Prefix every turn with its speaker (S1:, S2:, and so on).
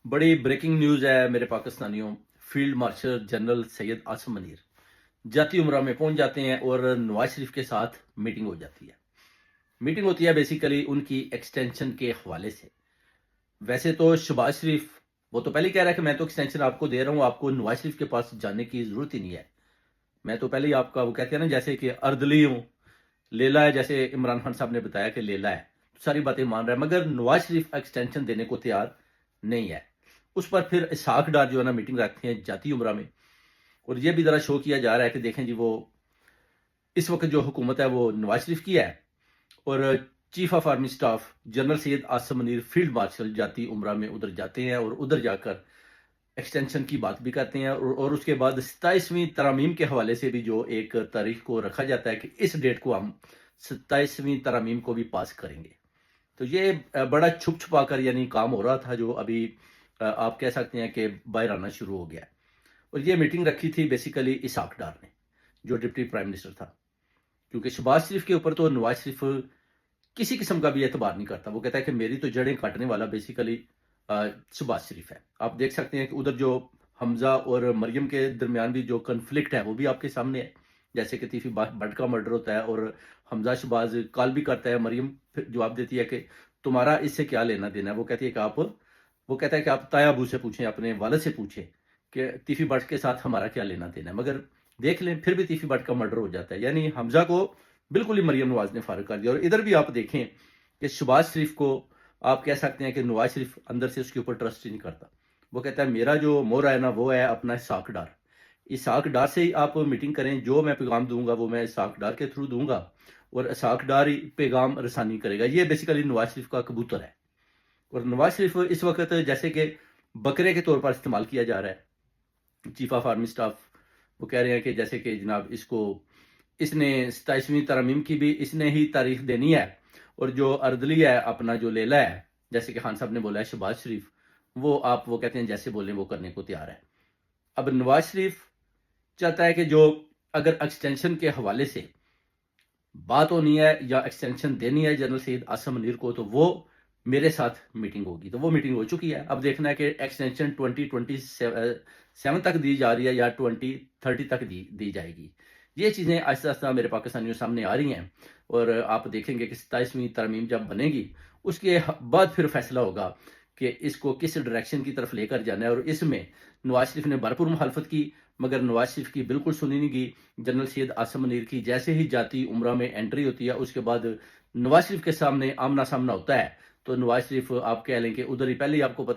S1: बड़ी breaking news है मेरे पाकिस्तानियों। Field marshal general Syed Asim Munir जाती उमरा में पहुंच जाते हैं और नवाज शरीफ के साथ मीटिंग हो जाती है। मीटिंग होती है बेसिकली उनकी एक्सटेंशन के हवाले से। वैसे तो शहबाज शरीफ वो तो पहले ही कह रहा है कि मैं तो एक्सटेंशन आपको दे रहा हूं, आपको नवाज शरीफ के पास जाने की जरूरत ही नहीं है। मैं तो पहले ही आपका वो कहते हैं ना, जैसे कि अर्दली हूं, लेला है, जैसे इमरान खान साहब ने बताया कि लेला है, तो सारी बातें मान रहा है, मगर नवाज शरीफ एक्सटेंशन देने को तैयार नहीं है। उस पर फिर इसहाक डार जो है ना मीटिंग रखते हैं जाती उमरा में, और ये भी जरा शो किया जा रहा है कि देखें जी, वो इस वक्त जो हुकूमत है वो नवाज शरीफ की है, और chief of army staff general Syed Asim Munir field marshal जाती उमरा में उधर जाते हैं और उधर जाकर एक्सटेंशन की बात भी करते हैं, और उसके बाद 27वीं तरमीम के हवाले से भी जो एक तारीख को रखा जाता है कि इस डेट को हम 27वीं तरमीम को भी पास करेंगे। तो ये बड़ा छुप छुपा कर यानी काम हो रहा था, जो अभी आप कह सकते हैं कि बाहर आना शुरू हो गया है। और ये मीटिंग रखी थी बेसिकली इसहाक डार ने, जो डिप्टी प्राइम मिनिस्टर था, क्योंकि शहबाज शरीफ के ऊपर तो नवाज शरीफ किसी किस्म का भी एतबार नहीं करता। वो कहता है कि मेरी तो जड़ें काटने वाला बेसिकली शहबाज शरीफ है। आप देख सकते हैं कि उधर जो हमजा और मरियम के दरमियान भी जो कन्फ्लिक्ट है वो भी आपके सामने है। जैसे कि तीफी भट्ट का मर्डर होता है और हमजा शहबाज कॉल भी करता है, मरियम फिर जवाब देती है कि तुम्हारा इससे क्या लेना देना है। वो कहती है कि वो कहता है कि आप ताया अबू से पूछें, अपने वालिद से पूछें कि तीफी भट्ट के साथ हमारा क्या लेना देना है। मगर देख लें, फिर भी तीफी भट्ट का मर्डर हो जाता है, यानी हमजा को बिल्कुल ही मरियम नवाज ने फारग कर दिया। और इधर भी आप देखें कि शहबाज शरीफ को आप कह सकते हैं कि नवाज शरीफ अंदर से उसके ऊपर ट्रस्ट ही नहीं करता। वो कहता है मेरा जो मोहरा है ना वो है अपना इसहाक डार। इसहाक डार से ही आप मीटिंग करें, जो मैं पैगाम दूंगा वो मैं इसहाक डार के थ्रू दूंगा, और इसहाक डार ही पैगाम रसानी करेगा। ये बेसिकली नवाज शरीफ का कबूतर है। और नवाज शरीफ इस वक्त जैसे कि बकरे के तौर पर इस्तेमाल किया जा रहा है। चीफ ऑफ आर्मी स्टाफ वो कह रहे हैं कि जैसे कि जनाब इसने 27वीं तरमीम की भी इसने ही तारीख देनी है, और जो अर्दली है अपना जो लेला है, जैसे कि खान साहब ने बोला है शहबाज शरीफ, वो कहते हैं जैसे बोलें वो करने को तैयार है। अब नवाज शरीफ चाहता है कि जो अगर एक्सटेंशन के हवाले से बात होनी है या एक्सटेंशन देनी है जनरल सैयद आसिम मनीर को, तो वो मेरे साथ मीटिंग होगी। तो वो मीटिंग हो चुकी है। अब देखना है कि एक्सटेंशन 2027 तक दी जा रही है या 2030 तक दी जाएगी। ये चीज़ें आहिस्ता आहिस्ता मेरे पाकिस्तानियों सामने आ रही हैं, और आप देखेंगे कि 27वीं तरमीम जब बनेगी उसके बाद फिर फैसला होगा कि इसको किस डायरेक्शन की तरफ लेकर जाना है। और इसमें नवाज शरीफ ने भरपूर मुखालफत की, मगर नवाज शरीफ की बिल्कुल सुनी नहीं गई। जनरल सैयद आसिम मनीर की जैसे ही जाती उमरा में एंट्री होती है, उसके बाद नवाज शरीफ के सामने आमना सामना होता है, तो नवाज शरीफ आप कह लें कि उधर ही पहले ही आपको पता